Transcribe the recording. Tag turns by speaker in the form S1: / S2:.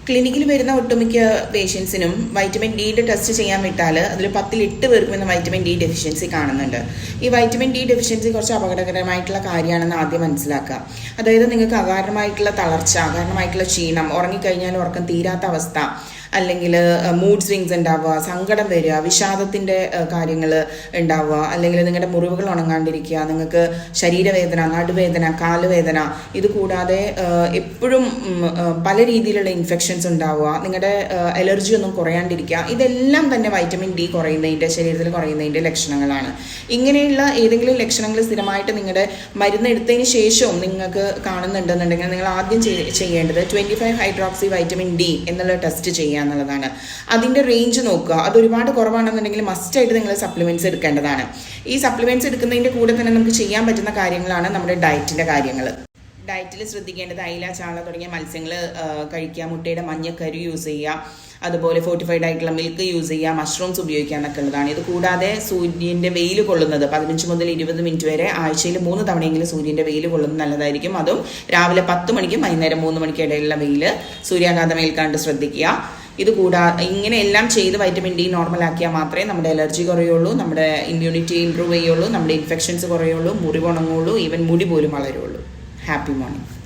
S1: ക്ലിനിക്കിൽ വരുന്ന ഒട്ടുമിക്ക പേഷ്യൻസിനും വൈറ്റമിൻ ഡിയുടെ ടെസ്റ്റ് ചെയ്യാൻ വിട്ടാൽ അതിൽ 10-ൽ 8 പേർക്കും ഇന്ന് വൈറ്റമിൻ ഡി ഡെഫിഷ്യൻസി കാണുന്നുണ്ട്. ഈ വൈറ്റമിൻ ഡി ഡെഫിഷ്യൻസി കുറച്ച് അപകടകരമായിട്ടുള്ള കാര്യമാണെന്ന് ആദ്യം മനസ്സിലാക്കുക. അതായത് നിങ്ങൾക്ക് അകാരണമായിട്ടുള്ള തളർച്ച, അകാരണമായിട്ടുള്ള ക്ഷീണം, ഉറങ്ങിക്കഴിഞ്ഞാൽ ഉറക്കം തീരാത്ത അവസ്ഥ, അല്ലെങ്കിൽ മൂഡ് സ്വിങ്സ് ഉണ്ടാവുക, സങ്കടം വരിക, വിഷാദത്തിൻ്റെ കാര്യങ്ങൾ ഉണ്ടാവുക, അല്ലെങ്കിൽ നിങ്ങളുടെ മുറിവുകൾ ഉണങ്ങാണ്ടിരിക്കുക, നിങ്ങൾക്ക് ശരീരവേദന, നടുവേദന, കാലുവേദന, ഇത് കൂടാതെ എപ്പോഴും പല രീതിയിലുള്ള ഇൻഫെക്ഷൻസ് ഉണ്ടാവുക, നിങ്ങളുടെ അലർജി ഒന്നും കുറയാണ്ടിരിക്കുക, ഇതെല്ലാം തന്നെ വൈറ്റമിൻ ഡി കുറയുന്നതിൻ്റെ, ശരീരത്തിൽ കുറയുന്നതിൻ്റെ ലക്ഷണങ്ങളാണ്. ഇങ്ങനെയുള്ള ഏതെങ്കിലും ലക്ഷണങ്ങൾ സ്ഥിരമായിട്ട് നിങ്ങളുടെ മരുന്ന് എടുത്തതിന് ശേഷവും നിങ്ങൾക്ക് കാണുന്നുണ്ടെന്നുണ്ടെങ്കിൽ നിങ്ങൾ ആദ്യം ചെയ്യേണ്ടത് 25 ഹൈഡ്രോക്സി വൈറ്റമിൻ ഡി എന്നുള്ള ടെസ്റ്റ് ചെയ്യുക എന്നുള്ളതാണ്. അതിൻ്റെ റേഞ്ച് നോക്കുക. അത് ഒരുപാട് കുറവാണെന്നുണ്ടെങ്കിൽ മസ്റ്റായിട്ട് നിങ്ങൾ സപ്ലിമെൻറ്റ്സ് എടുക്കേണ്ടതാണ്. ഈ സപ്ലിമെൻറ്റ്സ് എടുക്കുന്നതിൻ്റെ കൂടെ തന്നെ നമുക്ക് ചെയ്യാൻ പറ്റുന്ന കാര്യങ്ങളാണ് നമ്മുടെ ഡയറ്റിൻ്റെ കാര്യങ്ങൾ. ഡയറ്റിൽ ശ്രദ്ധിക്കേണ്ടത് അയില, ചാള തുടങ്ങിയ മത്സ്യങ്ങൾ കഴിക്കുക, മുട്ടയുടെ മഞ്ഞക്കരു യൂസ് ചെയ്യുക, അതുപോലെ ഫോർട്ടിഫൈഡ് ആയിട്ടുള്ള മിൽക്ക് യൂസ് ചെയ്യുക, മഷ്റൂംസ് ഉപയോഗിക്കുക എന്നൊക്കെ ഉള്ളതാണ്. ഇത് കൂടാതെ സൂര്യൻ്റെ വെയിൽ കൊള്ളുന്നത് 15 മുതൽ 20 മിനിറ്റ് വരെ ആഴ്ചയിൽ 3 തവണയെങ്കിലും സൂര്യൻ്റെ വെയിൽ കൊള്ളുന്നത് നല്ലതായിരിക്കും. അതും രാവിലെ 10 മണിക്കും വൈകുന്നേരം 3 മണിക്കും ഇടയിലുള്ള വെയിൽ, സൂര്യാഘാതം ഏൽക്കാണ്ട് ശ്രദ്ധിക്കുക. ഇത് ഇങ്ങനെ എല്ലാം ചെയ്ത് വൈറ്റമിൻ ഡി നോർമലാക്കിയാൽ മാത്രമേ നമ്മുടെ അലർജി കുറയുള്ളൂ, നമ്മുടെ ഇമ്മ്യൂണിറ്റി ഇമ്പ്രൂവ് ചെയ്യുള്ളൂ, നമ്മുടെ ഇൻഫെക്ഷൻസ് കുറയുള്ളൂ, മുറിവുണങ്ങുള്ളൂ, ഈവൻ മുടി പോലും വളരുള്ളൂ. Happy morning.